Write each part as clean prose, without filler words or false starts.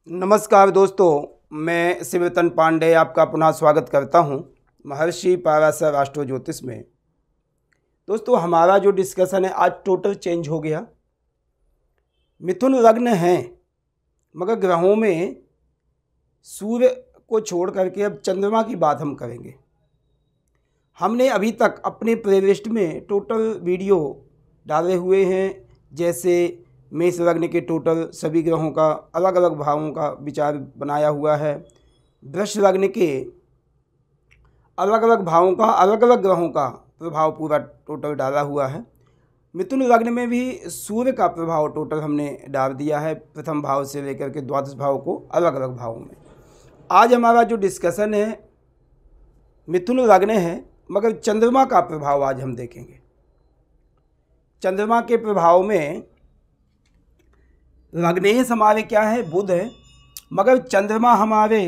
नमस्कार दोस्तों, मैं शिवरतन पांडे आपका पुनः स्वागत करता हूं महर्षि पराशर राष्ट्र ज्योतिष में। दोस्तों, हमारा जो डिस्कशन है आज टोटल चेंज हो गया। मिथुन लग्न है मगर ग्रहों में सूर्य को छोड़ करके अब चंद्रमा की बात हम करेंगे। हमने अभी तक अपने प्लेलिस्ट में टोटल वीडियो डाले हुए हैं, जैसे मेष लग्न के टोटल सभी ग्रहों का अलग अलग भावों का विचार बनाया हुआ है। वृष लग्न के अलग अलग भावों का अलग अलग ग्रहों का प्रभाव पूरा टोटल डाला हुआ है। मिथुन लग्न में भी सूर्य का प्रभाव टोटल हमने डाल दिया है, प्रथम भाव से लेकर के द्वादश भाव को अलग अलग भावों में। आज हमारा जो डिस्कशन है मिथुन लग्न है मगर चंद्रमा का प्रभाव आज हम देखेंगे। चंद्रमा के प्रभाव में लग्नेश हमारे क्या है, बुध है, मगर चंद्रमा हमारे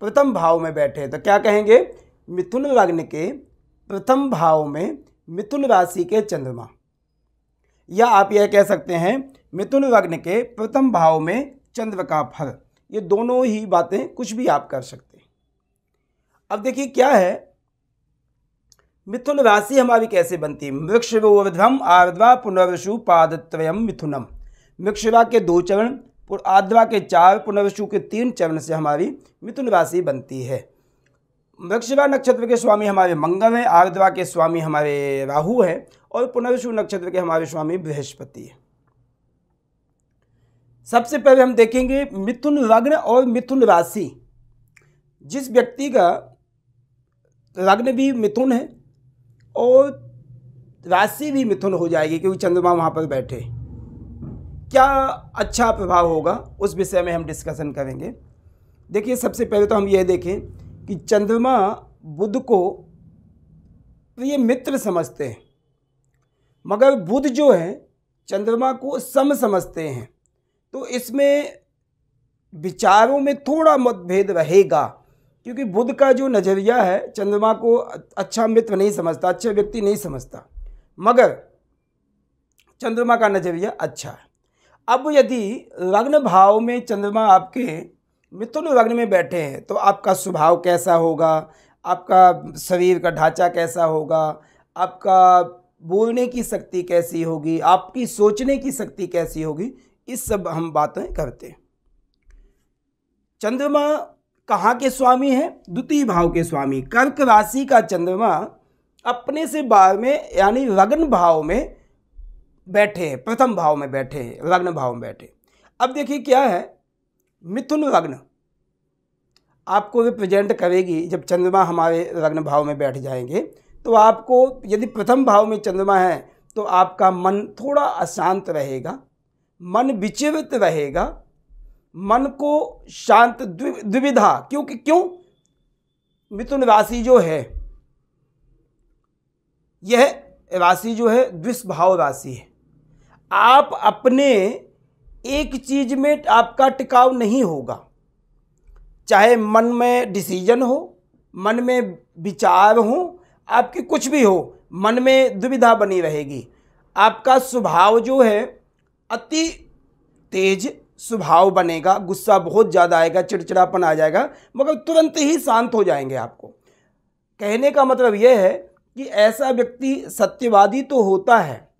प्रथम भाव में बैठे हैं। तो क्या कहेंगे, मिथुन लग्न के प्रथम भाव में मिथुन राशि के चंद्रमा, या आप यह कह सकते हैं मिथुन लग्न के प्रथम भाव में चंद्र का फल। ये दोनों ही बातें कुछ भी आप कर सकते हैं। अब देखिए क्या है, मिथुन राशि हमारी कैसे बनती है। वृक्षरोर्ध्वम आर्द्रा पुनर्वसु पादत्रयम मिथुनम। वृक्षरा के 2 चरण, आर्द्रा के 4, पुनर्वसु के 3 चरण से हमारी मिथुन राशि बनती है। वृक्षरा नक्षत्र के स्वामी हमारे मंगल हैं, आर्द्रा के स्वामी हमारे राहु हैं और पुनर्वसु नक्षत्र के हमारे स्वामी बृहस्पति है। सबसे पहले हम देखेंगे मिथुन लग्न और मिथुन राशि। जिस व्यक्ति का लग्न भी मिथुन है और राशि भी मिथुन हो जाएगी क्योंकि चंद्रमा वहां पर बैठे, क्या अच्छा प्रभाव होगा उस विषय में हम डिस्कशन करेंगे। देखिए, सबसे पहले तो हम यह देखें कि चंद्रमा बुध को प्रिय मित्र समझते हैं, मगर बुध जो है चंद्रमा को सम समझते हैं। तो इसमें विचारों में थोड़ा मतभेद रहेगा क्योंकि बुध का जो नज़रिया है चंद्रमा को अच्छा मित्र नहीं समझता, अच्छा व्यक्ति नहीं समझता, मगर चंद्रमा का नज़रिया अच्छा है। अब यदि लग्न भाव में चंद्रमा आपके मिथुन लग्न में बैठे हैं तो आपका स्वभाव कैसा होगा, आपका शरीर का ढांचा कैसा होगा, आपका बोलने की शक्ति कैसी होगी, आपकी सोचने की शक्ति कैसी होगी, इस सब हम बातें करते हैं। चंद्रमा कहाँ के स्वामी हैं, द्वितीय भाव के स्वामी। कर्क राशि का चंद्रमा अपने से 12वें यानी लग्न भाव में बैठे हैं, प्रथम भाव में बैठे हैं, लग्न भाव में बैठे। अब देखिए क्या है, मिथुन लग्न आपको रिप्रेजेंट करेगी। जब चंद्रमा हमारे लग्न भाव में बैठ जाएंगे तो आपको, यदि प्रथम भाव में चंद्रमा है तो आपका मन थोड़ा अशांत रहेगा, मन विचलित रहेगा, मन को शांत द्विविधा, क्यों मिथुन राशि जो है यह राशि जो है द्विषभाव राशि है। आप अपने एक चीज में आपका टिकाव नहीं होगा, चाहे मन में डिसीजन हो, मन में विचार हो, आपकी कुछ भी हो, मन में दुविधा बनी रहेगी। आपका स्वभाव जो है अति तेज स्वभाव बनेगा, गुस्सा बहुत ज़्यादा आएगा, चिड़चिड़ापन आ जाएगा, मगर तुरंत ही शांत हो जाएंगे। आपको कहने का मतलब यह है कि ऐसा व्यक्ति सत्यवादी तो होता है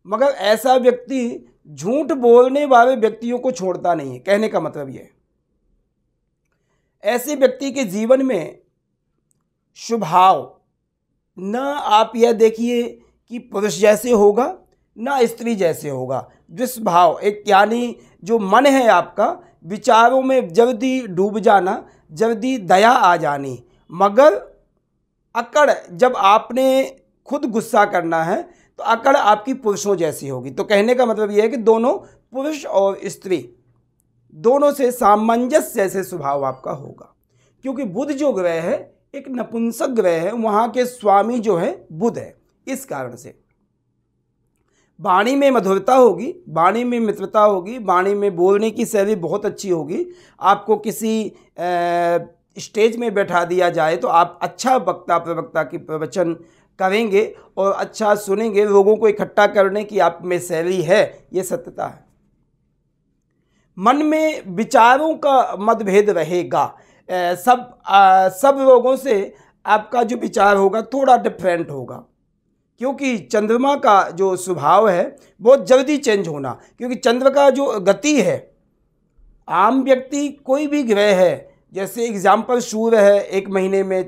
मगर ऐसा व्यक्ति झूठ बोलने वाले व्यक्तियों को छोड़ता नहीं है। कहने का मतलब यह है, ऐसे व्यक्ति के जीवन में स्वभाव न आप यह देखिए कि पुरुष जैसे होगा ना स्त्री जैसे होगा। दुष्भाव एक यानी जो मन है आपका, विचारों में जल्दी डूब जाना, जल्दी दया आ जानी, मगर अकड़ जब आपने खुद गुस्सा करना है तो अकड़ आपकी पुरुषों जैसी होगी। तो कहने का मतलब यह है कि दोनों पुरुष और स्त्री दोनों से सामंजस्य से स्वभाव आपका होगा, क्योंकि बुध जो ग्रह है एक नपुंसक ग्रह है, वहाँ के स्वामी जो है बुध है। इस कारण से वाणी में मधुरता होगी, वाणी में मित्रता होगी, वाणी में बोलने की शैली बहुत अच्छी होगी। आपको किसी स्टेज में बैठा दिया जाए तो आप अच्छा वक्ता प्रवक्ता की प्रवचन करेंगे और अच्छा सुनेंगे। लोगों को इकट्ठा करने की आप में शैली है, ये सत्यता है। मन में विचारों का मतभेद रहेगा। सब लोगों से आपका जो विचार होगा थोड़ा डिफरेंट होगा, क्योंकि चंद्रमा का जो स्वभाव है बहुत जल्दी चेंज होना, क्योंकि चंद्र का जो गति है, आम व्यक्ति कोई भी ग्रह है, जैसे एग्जाम्पल सूर्य है, 1 महीने में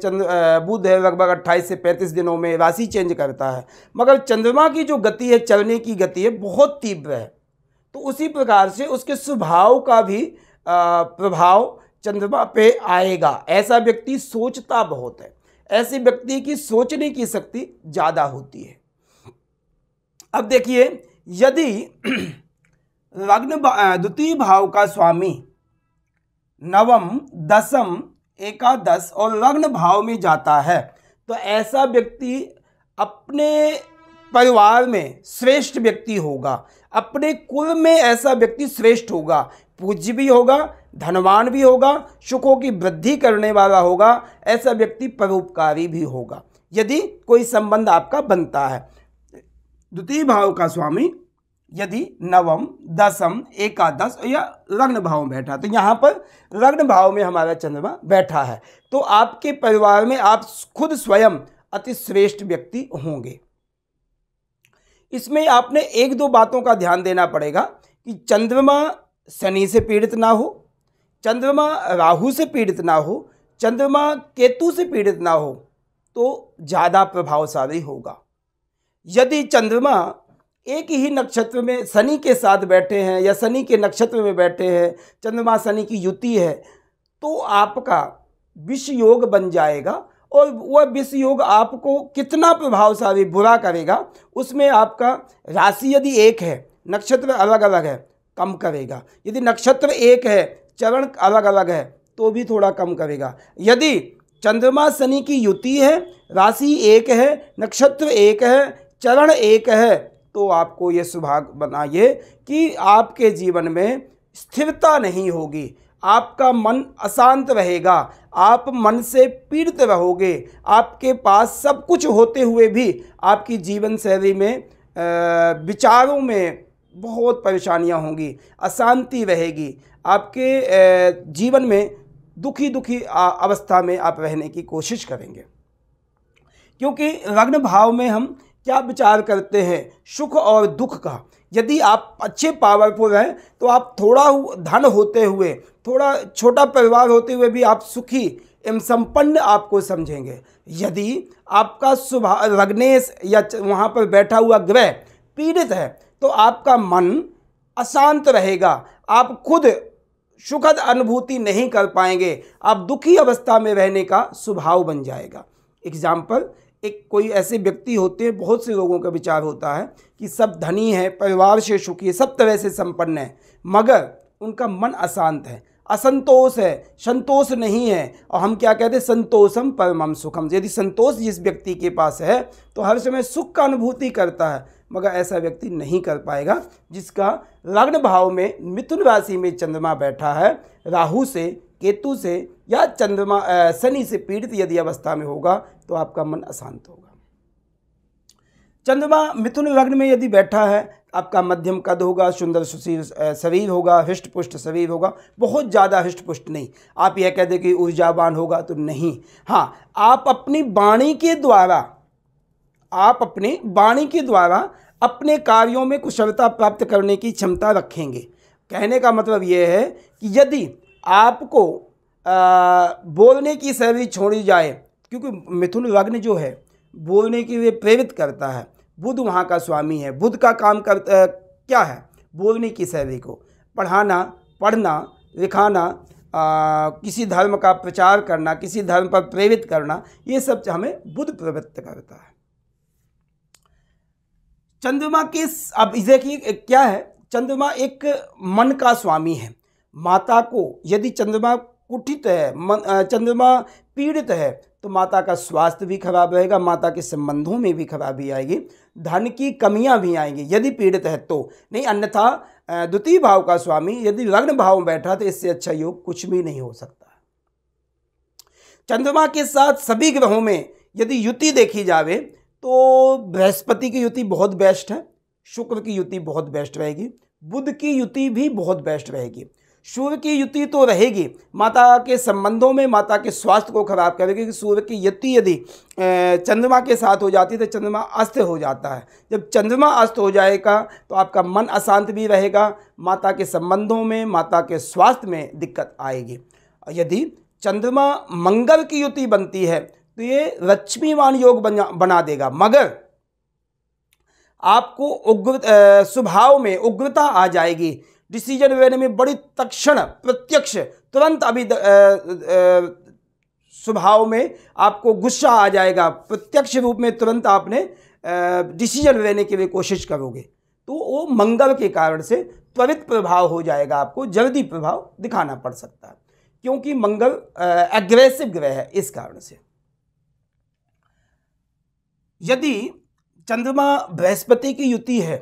बुध है लगभग 28 से 35 दिनों में राशि चेंज करता है, मगर चंद्रमा की जो गति है, चलने की गति है, बहुत तीव्र है। तो उसी प्रकार से उसके स्वभाव का भी प्रभाव चंद्रमा पे आएगा। ऐसा व्यक्ति सोचता बहुत है, ऐसे व्यक्ति की सोचने की शक्ति ज़्यादा होती है। अब देखिए, यदि लग्न द्वितीय भाव का स्वामी नवम, दसम, एकादश और लग्न भाव में जाता है, तो ऐसा व्यक्ति अपने परिवार में श्रेष्ठ व्यक्ति होगा, अपने कुल में ऐसा व्यक्ति श्रेष्ठ होगा, पूज्य भी होगा, धनवान भी होगा, सुखों की वृद्धि करने वाला होगा, ऐसा व्यक्ति परोपकारी भी होगा, यदि कोई संबंध आपका बनता है। द्वितीय भाव का स्वामी यदि नवम, दसम, एकादश या लग्न भाव में बैठा, तो यहाँ पर लग्न भाव में हमारा चंद्रमा बैठा है, तो आपके परिवार में आप खुद स्वयं अति श्रेष्ठ व्यक्ति होंगे। इसमें आपने 1-2 बातों का ध्यान देना पड़ेगा कि चंद्रमा शनि से पीड़ित ना हो, चंद्रमा राहु से पीड़ित ना हो, चंद्रमा केतु से पीड़ित ना हो, तो ज़्यादा प्रभावशाली होगा। यदि चंद्रमा एक ही नक्षत्र में शनि के साथ बैठे हैं या शनि के नक्षत्र में बैठे हैं, चंद्रमा शनि की युति है, तो आपका विष योग बन जाएगा, और वह विष योग आपको कितना प्रभावशाली बुरा करेगा, उसमें आपका राशि यदि एक है, नक्षत्र अलग अलग है, कम करेगा। यदि नक्षत्र एक है, चरण अलग अलग है, तो भी थोड़ा कम करेगा। यदि चंद्रमा शनि की युति है, राशि एक है, नक्षत्र एक है, चरण एक है, तो आपको ये सौभाग्य बनाइए कि आपके जीवन में स्थिरता नहीं होगी, आपका मन अशांत रहेगा, आप मन से पीड़ित रहोगे, आपके पास सब कुछ होते हुए भी आपकी जीवन शैली में विचारों में बहुत परेशानियां होंगी, अशांति रहेगी, आपके जीवन में दुखी अवस्था में आप रहने की कोशिश करेंगे। क्योंकि लग्न भाव में हम क्या विचार करते हैं, सुख और दुख का। यदि आप अच्छे पावरफुल हैं तो आप थोड़ा धन होते हुए, थोड़ा छोटा परिवार होते हुए भी आप सुखी एवं संपन्न आपको समझेंगे। यदि आपका स्वभाव लग्नेश या वहाँ पर बैठा हुआ ग्रह पीड़ित है, तो आपका मन अशांत रहेगा, आप खुद सुखद अनुभूति नहीं कर पाएंगे, आप दुखी अवस्था में रहने का स्वभाव बन जाएगा। एग्जाम्पल, एक कोई ऐसे व्यक्ति होते हैं, बहुत से लोगों का विचार होता है कि सब धनी है, परिवार से सुखी है, सब तरह से संपन्न है, मगर उनका मन अशांत है, असंतोष है, संतोष नहीं है। और हम क्या कहते हैं, संतोषम परमम सुखम। यदि संतोष जिस व्यक्ति के पास है तो हर समय सुख का अनुभूति करता है, मगर ऐसा व्यक्ति नहीं कर पाएगा जिसका लग्न भाव में मिथुन राशि में चंद्रमा बैठा है, राहु से, केतु से या चंद्रमा शनि से पीड़ित यदि अवस्था में होगा, तो आपका मन अशांत होगा। चंद्रमा मिथुन लग्न में यदि बैठा है, आपका मध्यम कद होगा, सुंदर सुशील शरीर होगा, हृष्ट पुष्ट शरीर होगा, बहुत ज़्यादा हृष्ट पुष्ट नहीं। आप यह कह दें कि ऊर्जावान होगा, तो नहीं। हाँ, आप अपनी वाणी के द्वारा अपने कार्यों में कुशलता प्राप्त करने की क्षमता रखेंगे। कहने का मतलब यह है कि यदि आपको बोलने की शैली छोड़ी जाए, क्योंकि मिथुन लग्न जो है बोलने के लिए प्रेरित करता है, बुध वहाँ का स्वामी है, बुध का काम क्या है, बोलने की शैली को पढ़ाना, पढ़ना, लिखाना, किसी धर्म का प्रचार करना, किसी धर्म पर प्रेरित करना, ये सब हमें बुध प्रवृत्त करता है। चंद्रमा के अब देखिए क्या है, चंद्रमा एक मन का स्वामी है। माता को यदि चंद्रमा कुठित है, चंद्रमा पीड़ित है, तो माता का स्वास्थ्य भी खराब रहेगा, माता के संबंधों में भी खराबी आएगी, धन की कमियां भी आएंगी यदि पीड़ित है तो। नहीं, अन्यथा द्वितीय भाव का स्वामी यदि लग्न भाव में बैठा तो इससे अच्छा योग कुछ भी नहीं हो सकता। चंद्रमा के साथ सभी ग्रहों में यदि युति देखी जावे तो बृहस्पति की युति बहुत बेस्ट है, शुक्र की युति बहुत बेस्ट रहेगी, बुध की युति भी बहुत बेस्ट रहेगी। सूर्य की युति तो रहेगी, माता के संबंधों में, माता के स्वास्थ्य को खराब करेगी, क्योंकि सूर्य की युति यदि चंद्रमा के साथ हो जाती है तो चंद्रमा अस्त हो जाता है। जब चंद्रमा अस्त हो जाएगा तो आपका मन अशांत भी रहेगा, माता के संबंधों में, माता के स्वास्थ्य में दिक्कत आएगी। यदि चंद्रमा मंगल की युति बनती है तो ये लक्ष्मीवान योग बना देगा, मगर आपको उग्र स्वभाव में उग्रता आ जाएगी, डिसीजन लेने में बड़ी तत्क्षण प्रत्यक्ष तुरंत अभी स्वभाव में आपको गुस्सा आ जाएगा, प्रत्यक्ष रूप में तुरंत आपने डिसीजन लेने के लिए कोशिश करोगे, तो वो मंगल के कारण से त्वरित प्रभाव हो जाएगा, आपको जल्दी प्रभाव दिखाना पड़ सकता है, क्योंकि मंगल एग्रेसिव ग्रह है। इस कारण से यदि चंद्रमा बृहस्पति की युति है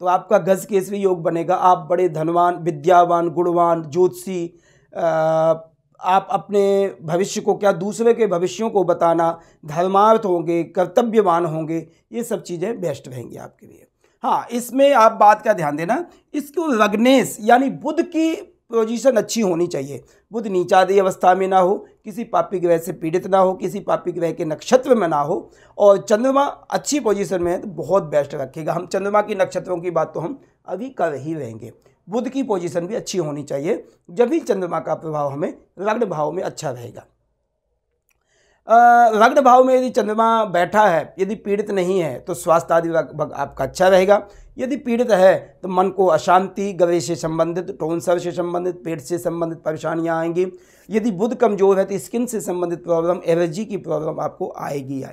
तो आपका गज केसरी योग बनेगा, आप बड़े धनवान, विद्यावान, गुणवान, ज्योतिषी, आप अपने भविष्य को क्या दूसरे के भविष्यों को बताना, धर्मार्थ होंगे, कर्तव्यवान होंगे, ये सब चीज़ें बेस्ट रहेंगी आपके लिए। हाँ, इसमें आप बात का ध्यान देना, इसको लग्नेश यानी बुध की पोजीशन अच्छी होनी चाहिए, बुध नीचादी अवस्था में ना हो, किसी पापी ग्रह से पीड़ित ना हो, किसी पापी ग्रह के नक्षत्र में ना हो, और चंद्रमा अच्छी पोजीशन में है तो बहुत बेस्ट रखेगा। हम चंद्रमा की नक्षत्रों की बात तो हम अभी कर ही रहेंगे। बुध की पोजीशन भी अच्छी होनी चाहिए, जब भी चंद्रमा का प्रभाव हमें लग्न भाव में अच्छा रहेगा। लग्न भाव में यदि चंद्रमा बैठा है, यदि पीड़ित नहीं है तो स्वास्थ्य आदि आपका अच्छा रहेगा। यदि पीड़ित है तो मन को अशांति, गले से संबंधित, टोंसर से संबंधित, पेट से संबंधित परेशानियां आएंगी। यदि बुध कमजोर है तो स्किन से संबंधित प्रॉब्लम, एलर्जी की प्रॉब्लम आपको आएगी।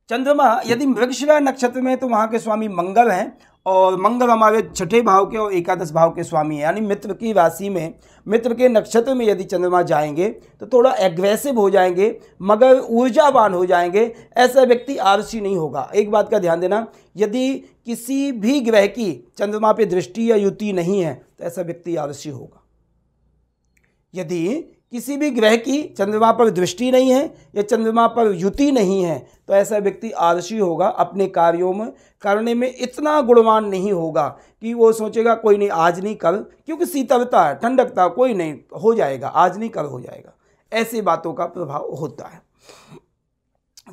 चंद्रमा यदि मृगशिरा नक्षत्र में तो वहाँ के स्वामी मंगल हैं, और मंगल हमारे छठे भाव के और एकादश भाव के स्वामी हैं, यानी मित्र की राशि में, मित्र के नक्षत्र में यदि चंद्रमा जाएंगे तो थोड़ा एग्रेसिव हो जाएंगे, मगर ऊर्जावान हो जाएंगे। ऐसा व्यक्ति आलसी नहीं होगा। एक बात का ध्यान देना, यदि किसी भी ग्रह की चंद्रमा पे दृष्टि या युति नहीं है तो ऐसा व्यक्ति आलसी होगा। यदि किसी भी ग्रह की चंद्रमा पर दृष्टि नहीं है या चंद्रमा पर युति नहीं है तो ऐसा व्यक्ति आलसी होगा, अपने कार्यों में करने में इतना गुणवान नहीं होगा कि वो सोचेगा कोई नहीं आज नहीं कल, क्योंकि शीतलता है, ठंडकता, कोई नहीं हो जाएगा, आज नहीं कल हो जाएगा, ऐसी बातों का प्रभाव होता है।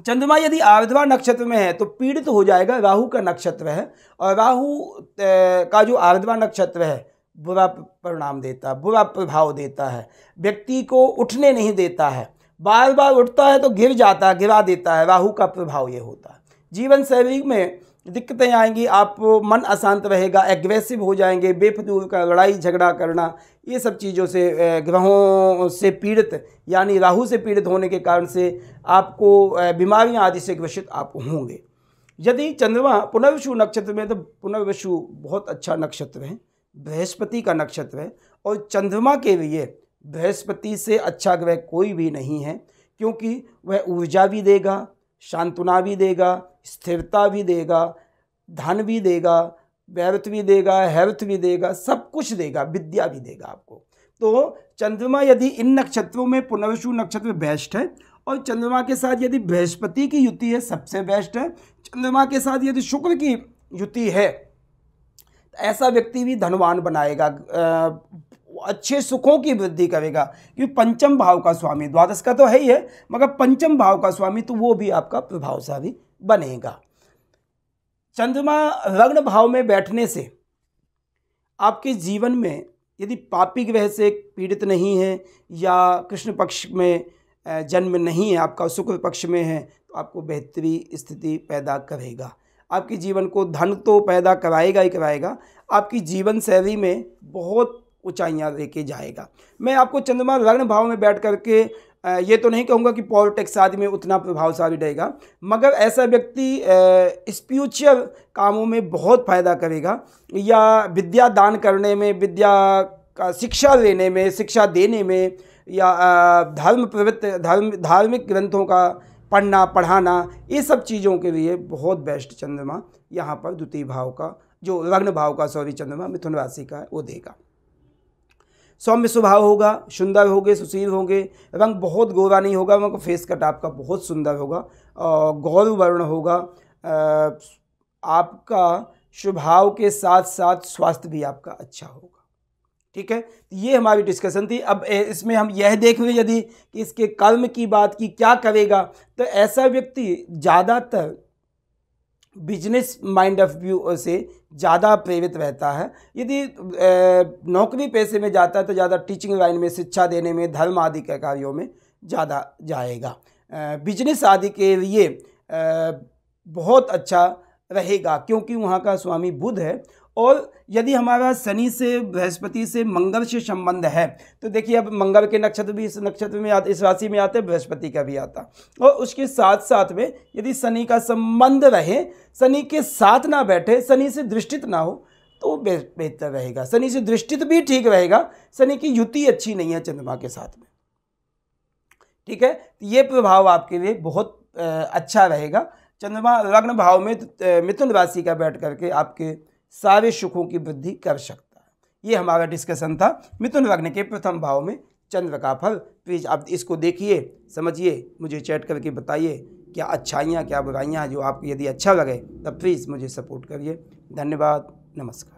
चंद्रमा यदि आर्द्रा नक्षत्र में है तो पीड़ित हो जाएगा, राहु का नक्षत्र है, और राहु का जो आर्द्रा नक्षत्र है बुरा परिणाम देता है, बुरा प्रभाव देता है, व्यक्ति को उठने नहीं देता है, बार बार उठता है तो गिर जाता है, गिरा देता है। राहु का प्रभाव ये होता है। जीवन शैली में दिक्कतें आएंगी, आप मन अशांत रहेगा, एग्रेसिव हो जाएंगे, बेफजूल का लड़ाई झगड़ा करना, ये सब चीज़ों से, ग्रहों से पीड़ित यानी राहु से पीड़ित होने के कारण से आपको बीमारियां आदि से ग्रसित आप होंगे। यदि चंद्रमा पुनर्वसु नक्षत्र में, तो पुनर्वसु बहुत अच्छा नक्षत्र है, बृहस्पति का नक्षत्र है, और चंद्रमा के लिए बृहस्पति से अच्छा ग्रह कोई भी नहीं है, क्योंकि वह ऊर्जा भी देगा, सांत्वना भी देगा, स्थिरता भी देगा, धन भी देगा, वैरथ भी देगा, हेल्थ भी देगा, सब कुछ देगा, विद्या भी देगा आपको। तो चंद्रमा यदि इन नक्षत्रों में पुनर्वसु नक्षत्र बेस्ट है, और चंद्रमा के साथ यदि बृहस्पति की युति है सबसे बेस्ट है। चंद्रमा के साथ यदि शुक्र की युति है तो ऐसा व्यक्ति भी धनवान बनाएगा, अच्छे सुखों की वृद्धि करेगा, क्योंकि पंचम भाव का स्वामी, द्वादश का तो है ही है, मगर पंचम भाव का स्वामी तो वो भी आपका प्रभावशाली बनेगा। चंद्रमा लग्न भाव में बैठने से आपके जीवन में यदि पापी ग्रह से पीड़ित नहीं है या कृष्ण पक्ष में जन्म नहीं है, आपका शुक्र पक्ष में है, तो आपको बेहतरी स्थिति पैदा करेगा। आपके जीवन को धन तो पैदा कराएगा ही कराएगा, आपकी जीवन शैली में बहुत ऊंचाइयां लेके जाएगा। मैं आपको चंद्रमा लग्न भाव में बैठ करके ये तो नहीं कहूँगा कि पॉलिटिक्स आदि में उतना प्रभावशाली रहेगा, मगर ऐसा व्यक्ति स्पिरिचुअल कामों में बहुत फायदा करेगा, या विद्या दान करने में, विद्या का शिक्षा लेने में, शिक्षा देने में, या धार्मिक ग्रंथों का पढ़ना पढ़ाना, ये सब चीज़ों के लिए बहुत बेस्ट चंद्रमा यहाँ पर द्वितीय भाव का, जो लग्न भाव का चंद्रमा मिथुन राशि का है, वो देगा। सौम्य स्वभाव होगा, सुंदर होंगे, सुशील होंगे, रंग बहुत गोरा नहीं होगा, मगर फेस कट आपका बहुत सुंदर होगा, गौर वर्ण होगा, आपका स्वभाव के साथ साथ स्वास्थ्य भी आपका अच्छा होगा। ठीक है, ये हमारी डिस्कशन थी। अब इसमें हम यह देख रहे यदि कि इसके कर्म की बात की क्या करेगा, तो ऐसा व्यक्ति ज़्यादातर बिजनेस माइंड ऑफ व्यू से ज़्यादा प्रेरित रहता है। यदि नौकरी पेशे में जाता है तो ज़्यादा टीचिंग लाइन में, शिक्षा देने में, धर्म आदि के कार्यों में ज़्यादा जाएगा। बिजनेस आदि के लिए बहुत अच्छा रहेगा क्योंकि वहाँ का स्वामी बुध है। और यदि हमारा शनि से, बृहस्पति से, मंगल से संबंध है तो देखिए अब मंगल के नक्षत्र भी इस नक्षत्र में आते, इस राशि में आते, बृहस्पति का भी आता, और उसके साथ साथ में यदि शनि का संबंध रहे, शनि के साथ ना बैठे, शनि से दृष्टित ना हो तो बेहतर रहेगा। शनि से दृष्टित भी ठीक रहेगा, शनि की युति अच्छी नहीं है चंद्रमा के साथ में, ठीक है। ये प्रभाव आपके लिए बहुत अच्छा रहेगा। चंद्रमा लग्न भाव में मिथुन राशि का बैठ करके आपके सारे सुखों की वृद्धि कर सकता है। ये हमारा डिस्कशन था मिथुन लग्न के प्रथम भाव में चंद्र का फल। प्लीज़ आप इसको देखिए, समझिए, मुझे चैट करके बताइए क्या अच्छाइयाँ क्या बुराइयाँ, जो आपको यदि अच्छा लगे तब प्लीज़ मुझे सपोर्ट करिए। धन्यवाद, नमस्कार।